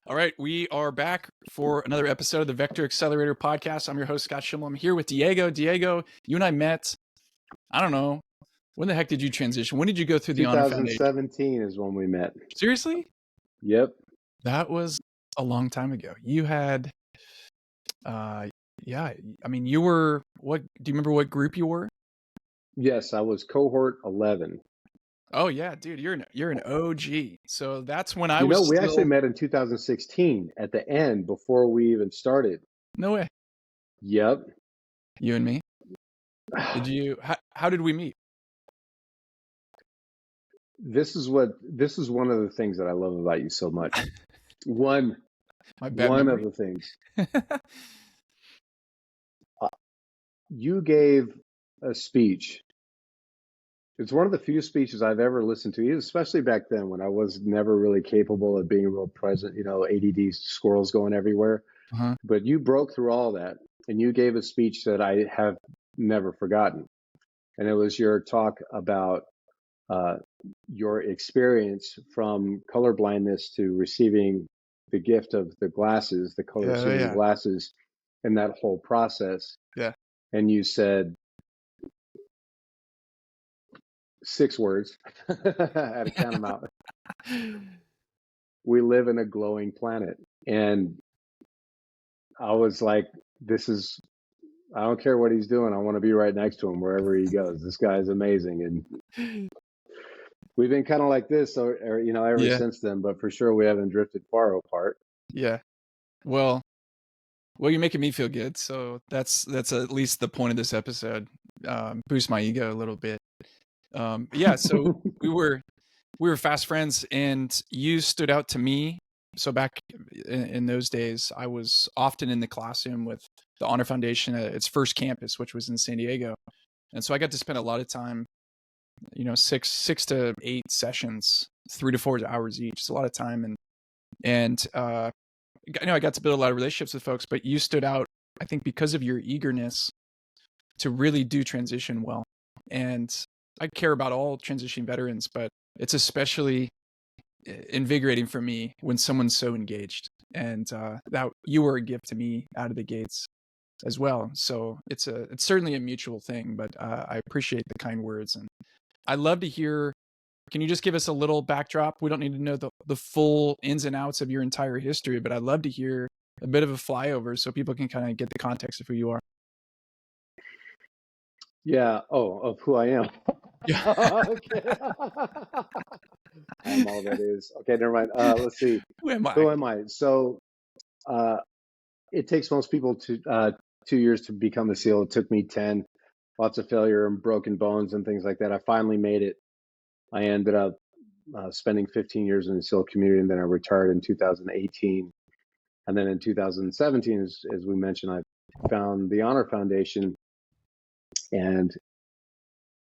All right, we are back for another episode of the Vector Accelerator Podcast. I'm your host, Scott Schimmel. I'm here with Diego. Diego, you and I met, I don't know, when the heck did you transition? When did you go through the Honor Foundation? 2017 is when we met. Seriously? Yep. That was a long time ago. You had, you were, do you remember what group you were? Yes, I was cohort 11. Oh yeah, dude, you're an OG. So that's when I we was actually met in 2016 at the end before we even started. No way. Yep. You and me? How did we meet? This is one of the things that I love about you so much. One of the things. You gave a speech. It's one of the few speeches I've ever listened to, especially back then when I was never really capable of being real present, ADD squirrels going everywhere. Uh-huh. But you broke through all that and you gave a speech that I have never forgotten. And it was your talk about your experience from colorblindness to receiving the gift of the glasses, the color glasses, and that whole process. Yeah. And you said 6 words. I had to count them out. We live in a glowing planet. And I was like, I don't care what he's doing. I want to be right next to him wherever he goes. This guy's amazing. And we've been kind of like this, ever since then, but for sure we haven't drifted far apart. Yeah. Well, you're making me feel good. So that's at least the point of this episode. Boost my ego a little bit. So we were fast friends and you stood out to me. So back in those days, I was often in the classroom with the Honor Foundation at its first campus, which was in San Diego. And so I got to spend a lot of time, 6 to 8 sessions, 3 to 4 hours each. It's a lot of time. And I got to build a lot of relationships with folks, but you stood out, I think, because of your eagerness to really do transition well. And I care about all transitioning veterans, but it's especially invigorating for me when someone's so engaged. And that you were a gift to me out of the gates as well. So it's certainly a mutual thing, but I appreciate the kind words. And I'd love to hear, can you just give us a little backdrop? We don't need to know the full ins and outs of your entire history, but I'd love to hear a bit of a flyover so people can kind of get the context of who you are. Yeah. Oh, of who I am. Yeah. Okay. I'm all that is. Okay, never mind. Let's see. Who am I? Who am I? So it takes most people 2 years to become a SEAL. It took me 10. Lots of failure and broken bones and things like that. I finally made it. I ended up spending 15 years in the SEAL community, and then I retired in 2018. And then in 2017, as we mentioned, I found the Honor Foundation. And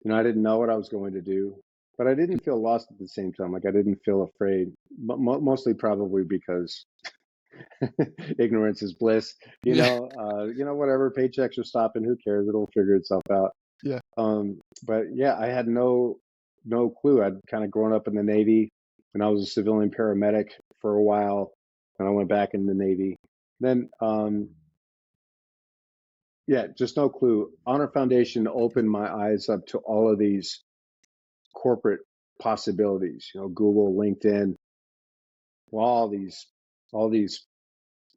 I didn't know what I was going to do, but I didn't feel lost at the same time. Like I didn't feel afraid, mostly probably because ignorance is bliss. Whatever, paychecks are stopping. Who cares? It'll figure itself out. Yeah. But yeah, I had no clue. I'd kind of grown up in the Navy, and I was a civilian paramedic for a while, and I went back in the Navy. Then, just no clue. Honor Foundation opened my eyes up to all of these corporate possibilities. Google, LinkedIn, all these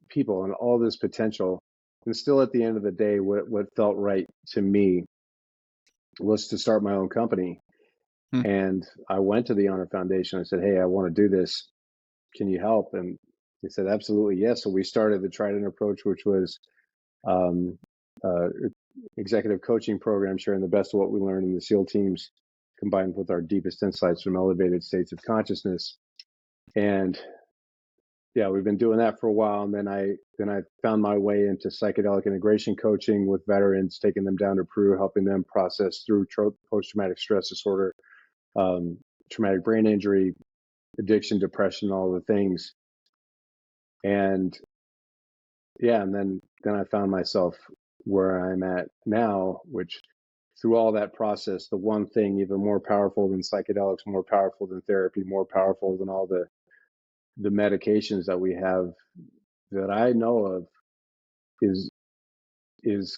people and all this potential. And still, at the end of the day, what felt right to me was to start my own company. And I went to the Honor Foundation. I said, "Hey, I want to do this. Can you help?" And they said, "Absolutely, yes." So we started the Trident approach, which was executive coaching program, sharing the best of what we learned in the SEAL teams, combined with our deepest insights from elevated states of consciousness. And yeah, we've been doing that for a while. And then I found my way into psychedelic integration coaching with veterans, taking them down to Peru, helping them process through post-traumatic stress disorder, traumatic brain injury, addiction, depression, all the things. And yeah, and then I found myself where I'm at now, which through all that process, the one thing even more powerful than psychedelics, more powerful than therapy, more powerful than all the the medications that we have that I know of is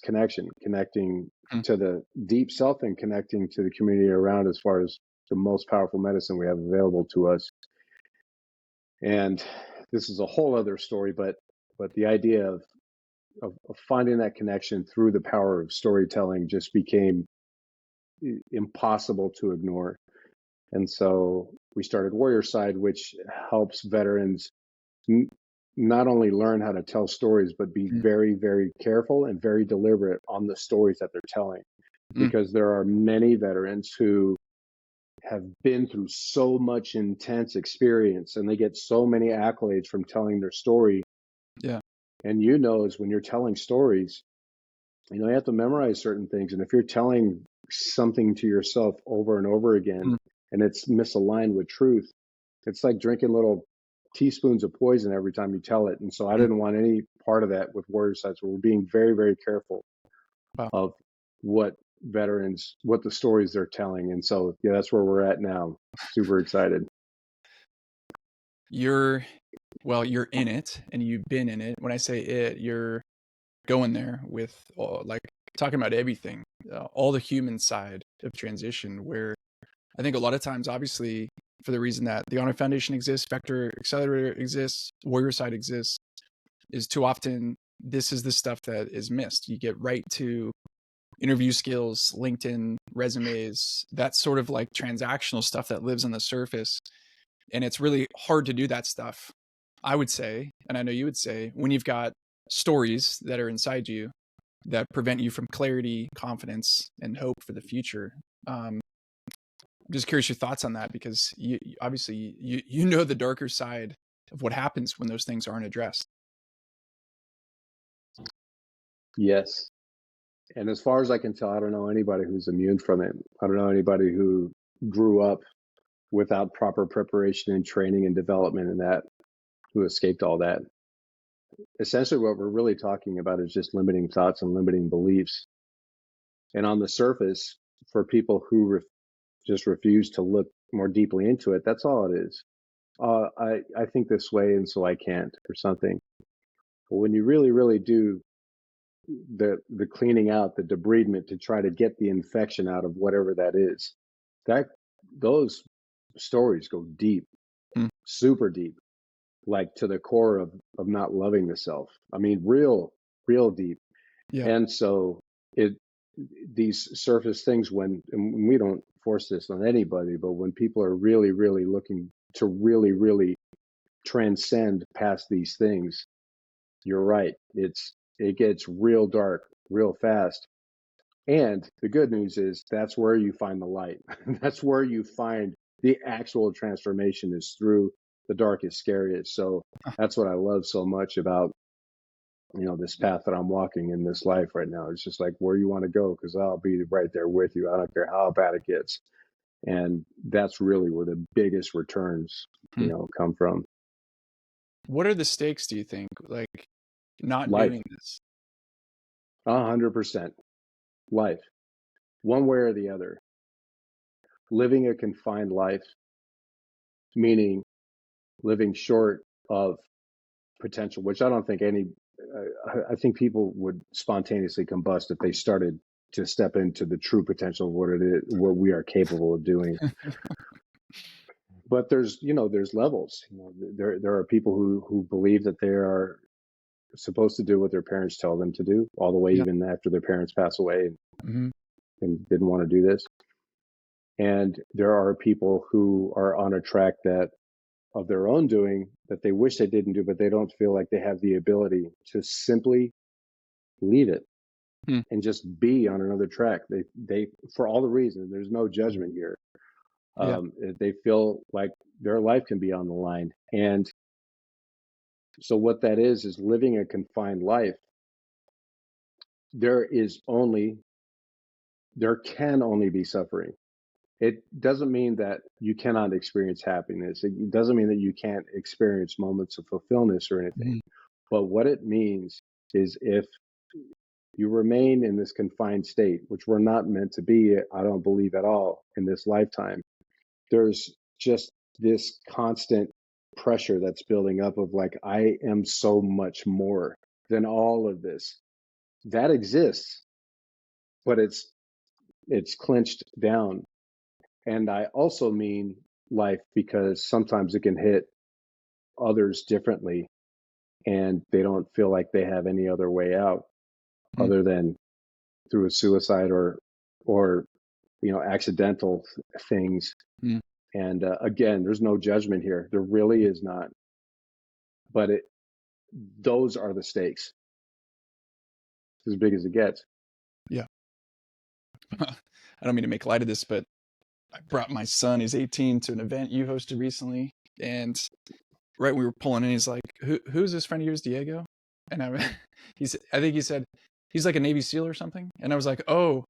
connecting Mm, to the deep self and connecting to the community around as far as the most powerful medicine we have available to us. And this is a whole other story, but the idea of finding that connection through the power of storytelling just became impossible to ignore. And so we started WarriorSide, which helps veterans n- not only learn how to tell stories, but be mm, very, very careful and very deliberate on the stories that they're telling. mm, Because there are many veterans who have been through so much intense experience and they get so many accolades from telling their story. yeah. And is when you're telling stories, you have to memorize certain things. And if you're telling something to yourself over and over again Mm, and it's misaligned with truth, it's like drinking little teaspoons of poison every time you tell it. And so I mm. didn't want any part of that with WarriorSide. So we're being very, very careful Wow. of what what the stories they're telling. And so, yeah, that's where we're at now. Super excited. You're you're in it and you've been in it. When I say it, you're going there with like talking about everything, all the human side of transition. Where I think a lot of times, obviously, for the reason that the Honor Foundation exists, Vector Accelerator exists, WarriorSide exists, is too often this is the stuff that is missed. You get right to interview skills, LinkedIn, resumes, that sort of like transactional stuff that lives on the surface. And it's really hard to do that stuff, I would say, and I know you would say, when you've got stories that are inside you that prevent you from clarity, confidence, and hope for the future. I'm just curious your thoughts on that, because obviously you know the darker side of what happens when those things aren't addressed. Yes. And as far as I can tell, I don't know anybody who's immune from it. I don't know anybody who grew up without proper preparation and training and development and that, who escaped all that. Essentially, what we're really talking about is just limiting thoughts and limiting beliefs. And on the surface, for people who just refuse to look more deeply into it, that's all it is. I think this way, and so I can't, or something. But when you really, really do the cleaning out, the debridement to try to get the infection out of whatever that is, that those stories go deep, Mm, super deep, like to the core of not loving the self. I mean, real deep. yeah. And so it these surface things, and we don't force this on anybody, but when people are really, really looking to really, really transcend past these things, you're right. It gets real dark real fast. And the good news is that's where you find the light. That's where you find the actual transformation, is through the darkest, scariest. So that's what I love so much about this path that I'm walking in this life right now. It's just like where you want to go, because I'll be right there with you. I don't care how bad it gets. And that's really where the biggest returns, Mm. come from. What are the stakes, do you think, like not Life, doing this? 100% life, one way or the other. Living a confined life, meaning living short of potential, which I don't think I think people would spontaneously combust if they started to step into the true potential of what it is, what we are capable of doing. But there's levels. There are people who believe that they are supposed to do what their parents tell them to do, all the way Yeah. even after their parents pass away Hmm. and didn't want to do this. And there are people who are on a track that of their own doing that they wish they didn't do, but they don't feel like they have the ability to simply leave it Mm. and just be on another track. They for all the reasons, there's no judgment here. Yeah. They feel like their life can be on the line. And so what that is living a confined life. There can only be suffering. It doesn't mean that you cannot experience happiness. It doesn't mean that you can't experience moments of fulfillment or anything. Mhm. But what it means is, if you remain in this confined state, which we're not meant to be, I don't believe at all, in this lifetime, there's just this constant pressure that's building up of like, I am so much more than all of this. That exists, but it's clenched down. And I also mean life, because sometimes it can hit others differently and they don't feel like they have any other way out Mm, other than through a suicide or accidental things. mm. And again, there's no judgment here. There really is not. But those are the stakes. It's as big as it gets. Yeah. I don't mean to make light of this, but I brought my son, he's 18, to an event you hosted recently. And right when we were pulling in, he's like, who's this friend of yours, Diego? And I think he said, he's like a Navy SEAL or something. And I was like, oh,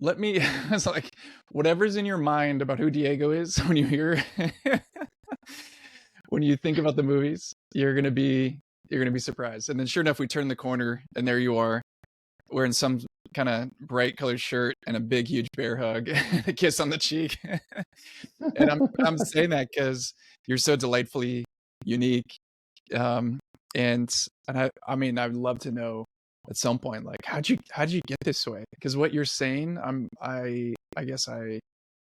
I was like, whatever's in your mind about who Diego is when you hear, when you think about the movies, you're going to be surprised. And then sure enough, we turned the corner and there you are, wearing some kind of bright colored shirt and a big, huge bear hug, and a kiss on the cheek. And I'm saying that because you're so delightfully unique. And I mean, I would love to know at some point, like, how'd you get this way? Because what you're saying, I guess I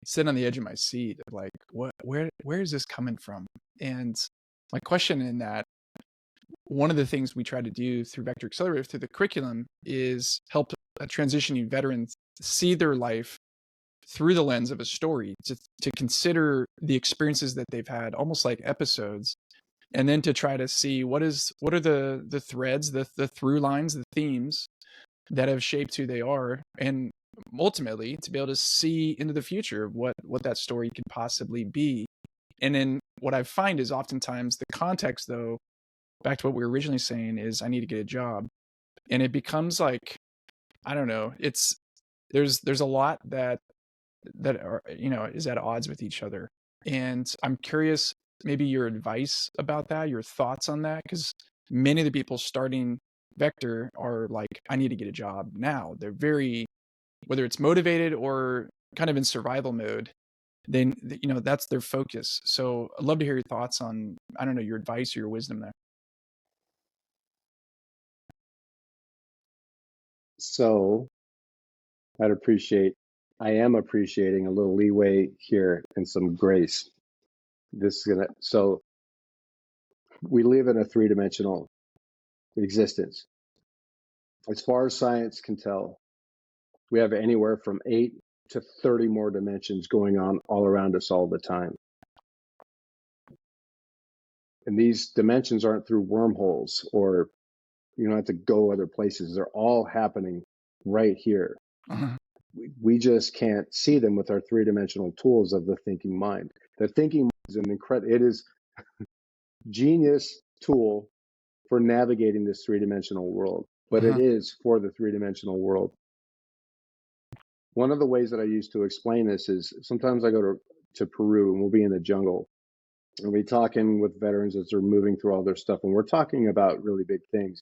sit on the edge of my seat of like, where is this coming from? And my question in that, one of the things we try to do through Vector Accelerator, through the curriculum, is help transitioning veterans see their life through the lens of a story, to consider the experiences that they've had, almost like episodes, and then to try to see what are the threads, the through lines, the themes that have shaped who they are, and ultimately to be able to see into the future what that story could possibly be. And then what I find is oftentimes the context, though, back to what we were originally saying, is I need to get a job. And it becomes like, I don't know, there's a lot that are, is at odds with each other. And I'm curious, maybe your advice about that, your thoughts on that, because many of the people starting Vector are like, I need to get a job now. They're very, whether it's motivated or kind of in survival mode, then, that's their focus. So I'd love to hear your thoughts on, I don't know, your advice or your wisdom there. So I am appreciating a little leeway here and some grace. So we live in a three-dimensional existence. As far as science can tell, we have anywhere from 8 to 30 more dimensions going on all around us all the time. And these dimensions aren't through wormholes, or you don't have to go other places. They're all happening right here. Uh-huh. We just can't see them with our three-dimensional tools of the thinking mind. The thinking mind is it is genius tool for navigating this three-dimensional world, but Uh-huh. it is for the three-dimensional world. One of the ways that I use to explain this is sometimes I go to Peru and we'll be in the jungle and we'll be talking with veterans as they're moving through all their stuff, and we're talking about really big things.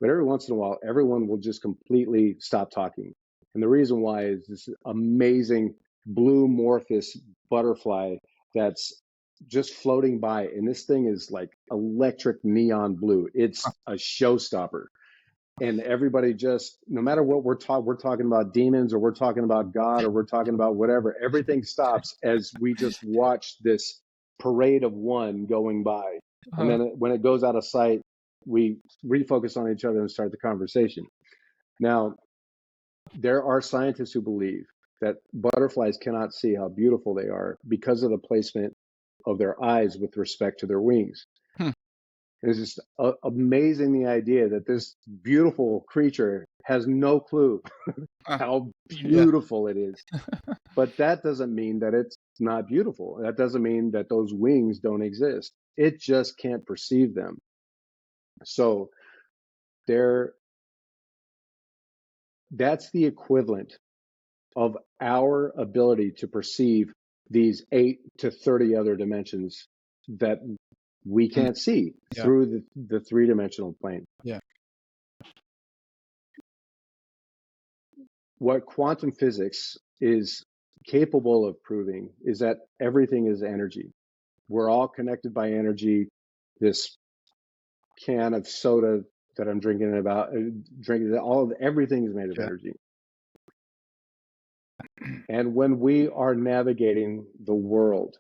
But every once in a while, everyone will just completely stop talking. And the reason why is this amazing blue Morphus butterfly that's just floating by. And this thing is like electric neon blue. It's a showstopper. And everybody just, no matter what we're talking about demons, or we're talking about God, or we're talking about whatever, everything stops as we just watch this parade of one going by. And then when it goes out of sight, we refocus on each other and start the conversation. Now, there are scientists who believe that butterflies cannot see how beautiful they are because of the placement of their eyes with respect to their wings. It's just amazing, the idea that this beautiful creature has no clue how beautiful it is. But that doesn't mean that it's not beautiful. That doesn't mean that those wings don't exist. It just can't perceive them. So that's the equivalent of our ability to perceive these 8 to 30 other dimensions that we can't see through the three-dimensional plane. Yeah. What quantum physics is capable of proving is that everything is energy. We're all connected by energy. This can of soda that I'm drinking, everything is made of energy. And when we are navigating the world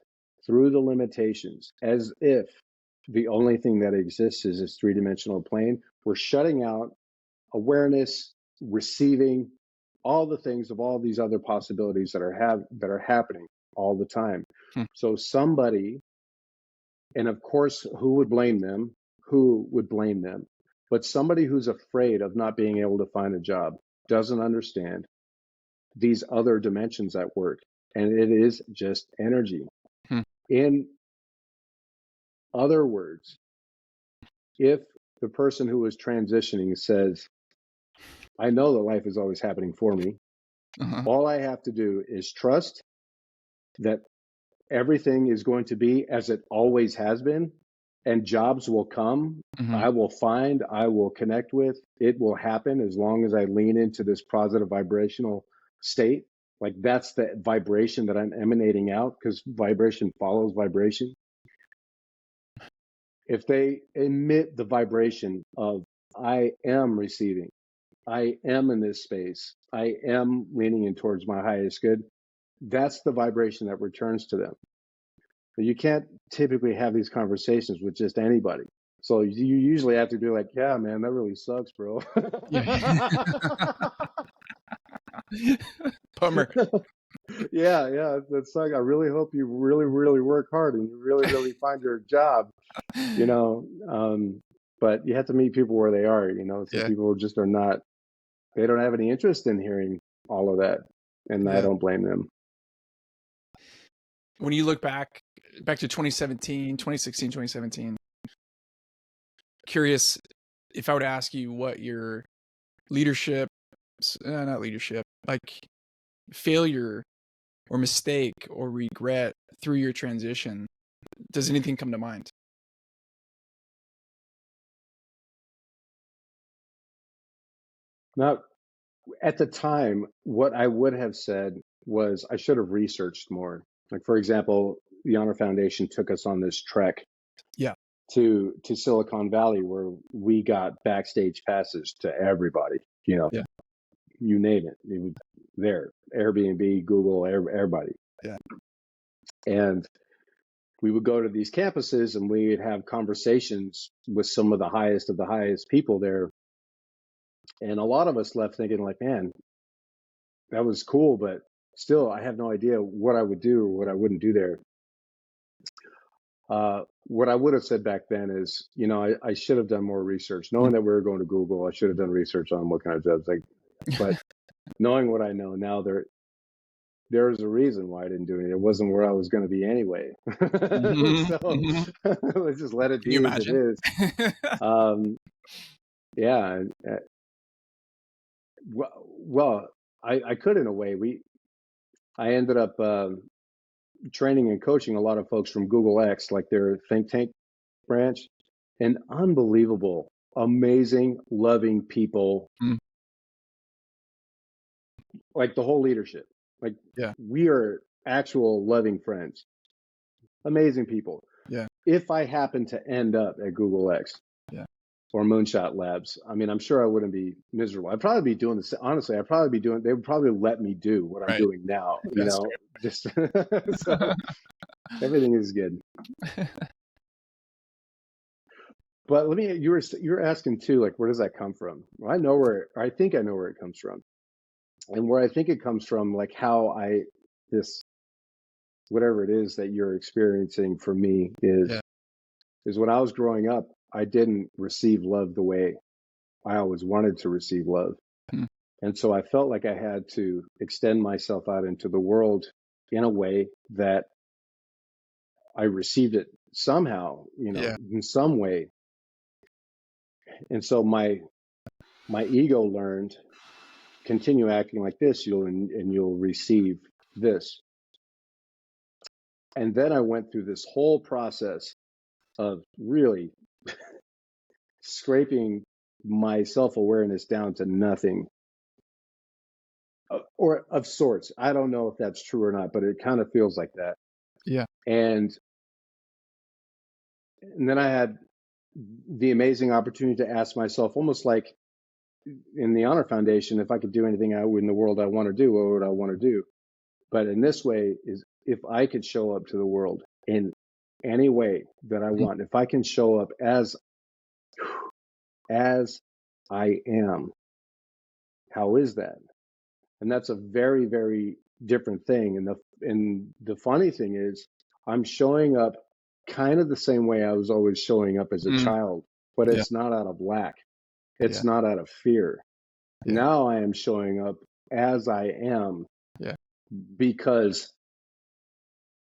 through the limitations, as if the only thing that exists is this three-dimensional plane, we're shutting out awareness, receiving all the things of all these other possibilities that are happening all the time. So somebody, and of course, who would blame them? Who would blame them? But somebody who's afraid of not being able to find a job doesn't understand these other dimensions at work, and it is just energy. In other words, if the person who is transitioning says, I know that life is always happening for me, all I have to do is trust that everything is going to be as it always has been, and jobs will come. I will find, I will connect with, it will happen as long as I lean into this positive vibrational state. Like that's the vibration that I'm emanating out, because vibration follows vibration. If they emit the vibration of, I am receiving, I am in this space, I am leaning in towards my highest good, that's the vibration that returns to them. But you can't typically have these conversations with just anybody. So you usually have to be like, yeah, man, that really sucks, bro. Bummer. Yeah, that sucks. I really hope you really, really work hard and you really, really find your job, you know. But you have to meet people where they are, you know. Some people just are not, they don't have any interest in hearing all of that. And I don't blame them. When you look back to 2016, 2017, curious if I were to ask you what your leadership, not leadership, like failure or mistake or regret through your transition, does anything come to mind? Now, at the time, what I would have said was I should have researched more. Like, for example, the Honor Foundation took us on this trek to Silicon Valley, where we got backstage passes to everybody, you know, you name it. It was there, Airbnb, Google, everybody. And we would go to these campuses and we'd have conversations with some of the highest people there. And a lot of us left thinking like, man, that was cool, but still, I have no idea what I would do or what I wouldn't do there. What I would have said back then is, you know, I should have done more research. Knowing that we were going to Google, I should have done research on what kind of jobs. Like, but knowing what I know now, there's a reason why I didn't do it. It wasn't where I was going to be anyway. So let's just let it be as it is. Yeah. Well, I could in a way. I ended up training and coaching a lot of folks from Google X, like their think tank branch, and unbelievable, amazing, loving people. Like the whole leadership. Like we are actual loving friends. Amazing people. If I happen to end up at Google X or Moonshot Labs, I mean, I'm sure I wouldn't be miserable. I'd probably be doing this. Honestly, they would probably let me do what I'm doing now, you know, just so everything is good. But you were asking too, like, where does that come from? Well, I think I know where it comes from. And where I think it comes from, like how whatever it is that you're experiencing for me is when I was growing up, I didn't receive love the way I always wanted to receive love. And so I felt like I had to extend myself out into the world in a way that I received it somehow, you know, in some way. And so my ego learned, continue acting like this, you'll receive this. And then I went through this whole process of really scraping my self-awareness down to nothing, or of sorts. I don't know if that's true or not, but it kind of feels like that. And And then I had the amazing opportunity to ask myself, almost like in the Honor Foundation, if I could do anything in the world I want to do, what would I want to do? But in this way, is if I could show up to the world in any way that I want, if I can show up as I am, how is that? And that's a very, very different thing. And the funny thing is, I'm showing up kind of the same way I was always showing up as a child, but Yeah. it's not out of lack. It's Yeah. not out of fear. Yeah. Now I am showing up as I am because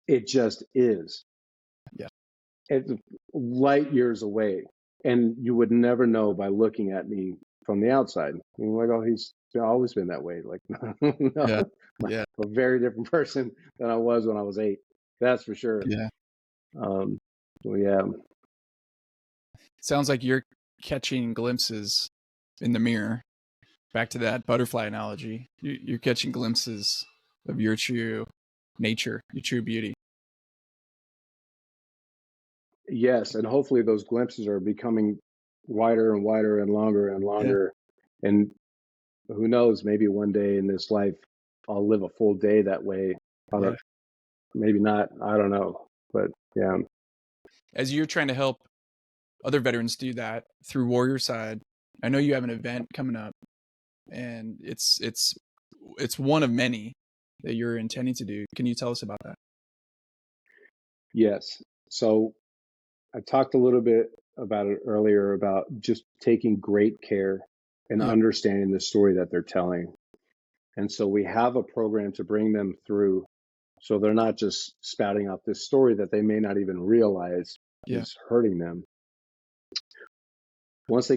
it just is. Yeah. It's light years away. And you would never know by looking at me from the outside. You're like, oh, he's always been that way. Like, no, Yeah. Yeah. a very different person than I was when I was 8. That's for sure. Yeah. Well, yeah. Sounds like you're catching glimpses in the mirror. Back to that butterfly analogy. You're catching glimpses of your true nature, your true beauty. Yes, and hopefully those glimpses are becoming wider and wider and longer. Yeah. And who knows, maybe one day in this life I'll live a full day that way. Maybe not. I don't know. But yeah. As you're trying to help other veterans do that through WarriorSide, I know you have an event coming up, and it's one of many that you're intending to do. Can you tell us about that? Yes. So I talked a little bit about it earlier about just taking great care and understanding the story that they're telling. And so we have a program to bring them through so they're not just spouting out this story that they may not even realize is hurting them. Once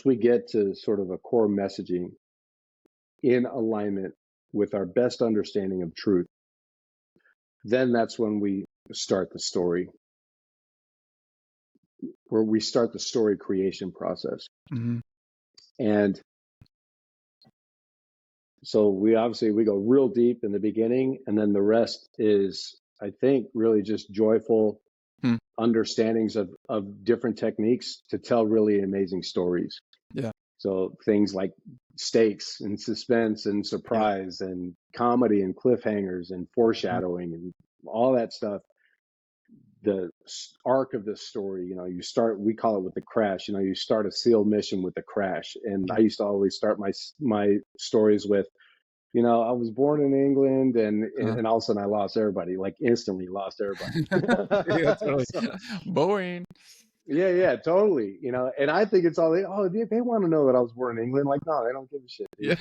we get to sort of a core messaging in alignment with our best understanding of truth, then that's when we start the story, where we start the story creation process. And so we go real deep in the beginning, and then the rest is, I think, really just joyful understandings of different techniques to tell really amazing stories. Yeah. So things like stakes and suspense and surprise and comedy and cliffhangers and foreshadowing and all that stuff. The arc of the story, we call it with the crash. You start a SEAL mission with the crash. And I used to always start my stories with, I was born in England and all of a sudden I lost everybody, like instantly lost everybody. Yeah, totally. Boring. Yeah, totally. And I think it's all they want to know that I was born in England. Like, no, they don't give a shit. Yeah.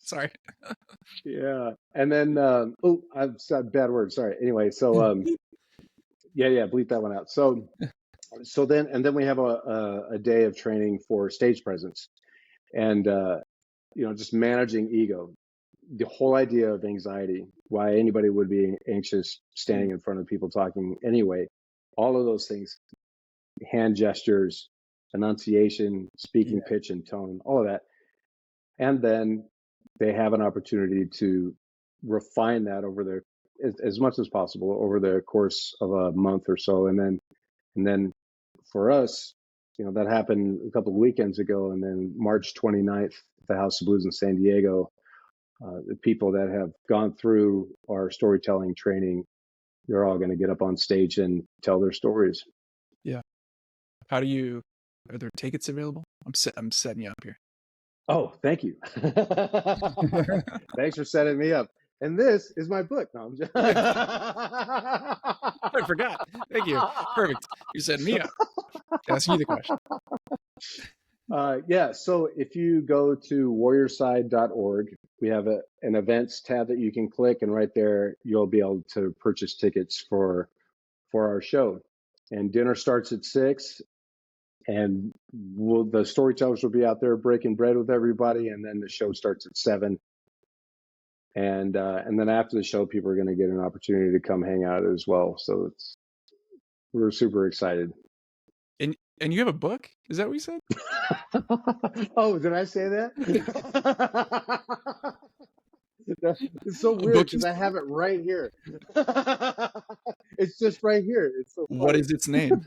Sorry. Yeah. And then, I've said bad words. Sorry. Anyway, so, yeah, bleep that one out. So then we have a day of training for stage presence and, just managing ego, the whole idea of anxiety, why anybody would be anxious standing in front of people talking anyway, all of those things, hand gestures, enunciation, speaking pitch and tone, all of that. And then they have an opportunity to refine that over as much as possible over the course of a month or so. And then for us, that happened a couple of weekends ago. And then March 29th, at the House of Blues in San Diego, the people that have gone through our storytelling training, they're all going to get up on stage and tell their stories. Yeah. Are there tickets available? I'm setting you up here. Oh, thank you. Thanks for setting me up. And this is my book. No, I'm just... I forgot. Thank you. Perfect. You set me up. Ask you the question. So if you go to WarriorSide.org, we have an events tab that you can click, and right there you'll be able to purchase tickets for our show. And dinner starts at 6, and the storytellers will be out there breaking bread with everybody, and then the show starts at 7. And then after the show, people are going to get an opportunity to come hang out as well. So we're super excited. And you have a book? Is that what you said? Oh, did I say that? It's so A weird book because I have it right here. It's just right here. It's so What funny. is its name?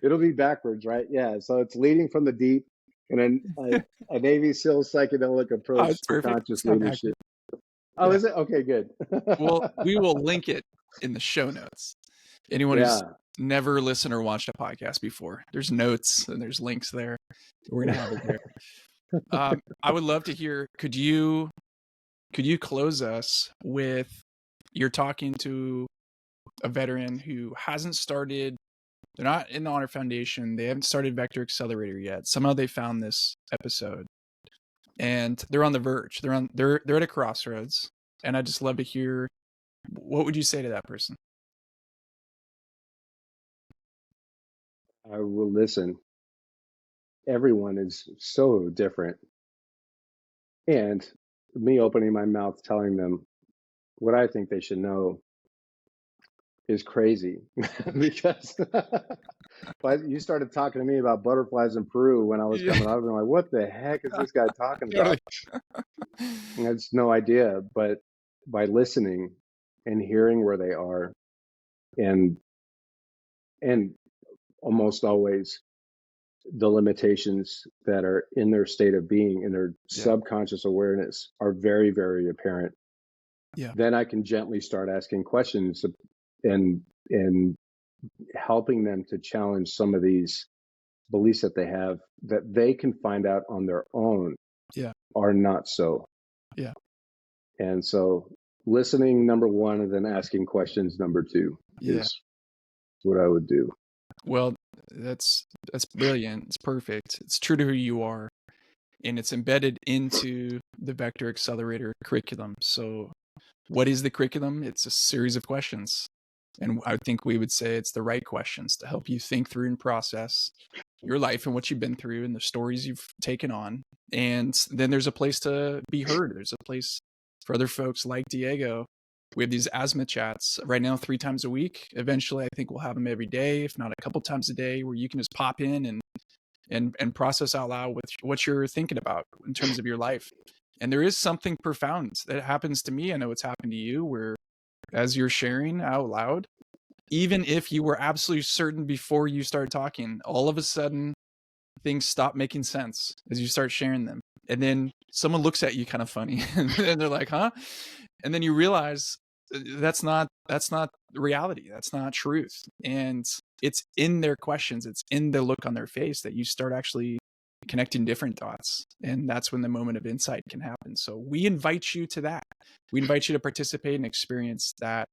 It'll be backwards, right? Yeah. So it's Leading from the Deep, and then a Navy SEAL psychedelic Oh, approach it's to perfect. conscious It's not backwards. leadership. Oh, Yeah. is it? Okay, good. Well, we will link it in the show notes. Anyone who's Yeah. never listened or watched a podcast before, there's notes and there's links there. We're gonna have it there. I would love to hear. Could you close us with, you're talking to a veteran who hasn't started, they're not in the Honor Foundation, they haven't started Vector Accelerator yet. Somehow they found this episode and they're on the verge. They're at a crossroads. And I'd just love to hear, what would you say to that person? I will listen. Everyone is so different. And me opening my mouth telling them what I think they should know is crazy because you started talking to me about butterflies in Peru when I was Yeah, coming up, and I'm like, what the heck is this guy talking totally. about? I had no idea, but by listening and hearing where they are, and almost always the limitations that are in their state of being, in their subconscious awareness, are very, very apparent. Yeah. Then I can gently start asking questions and helping them to challenge some of these beliefs that they have that they can find out on their own are not so. Yeah. And so listening, number one, and then asking questions, number two, is what I would do. Well, that's brilliant. It's perfect. It's true to who you are, and it's embedded into the Vector Accelerator curriculum. So what is the curriculum? It's a series of questions. And I think we would say it's the right questions to help you think through and process your life and what you've been through and the stories you've taken on. And then there's a place to be heard. There's a place for other folks like Diego. We have these asthma chats right now 3 times a week. Eventually, I think we'll have them every day, if not a couple times a day, where you can just pop in and process out loud what you're thinking about in terms of your life. And there is something profound that happens to me. I know it's happened to you, where as you're sharing out loud, even if you were absolutely certain before you start talking, all of a sudden things stop making sense as you start sharing them. And then someone looks at you kind of funny and they're like, huh? And then you realize that's not reality. That's not truth. And it's in their questions, it's in the look on their face that you start actually connecting different dots. And that's when the moment of insight can happen. So we invite you to that. We invite you to participate and experience that.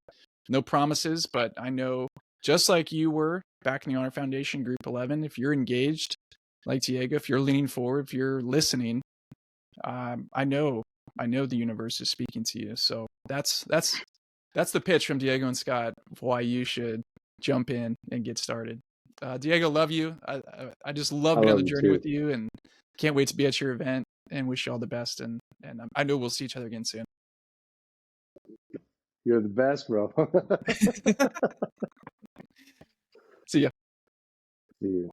No promises, but I know, just like you were back in the Honor Foundation Group 11, if you're engaged like Diego, if you're leaning forward, if you're listening, I know the universe is speaking to you. So that's the pitch from Diego and Scott of why you should jump in and get started. Diego, love you. I just love being on the journey with you, and can't wait to be at your event, and wish you all the best. And I know we'll see each other again soon. You're the best, bro. See ya. See you.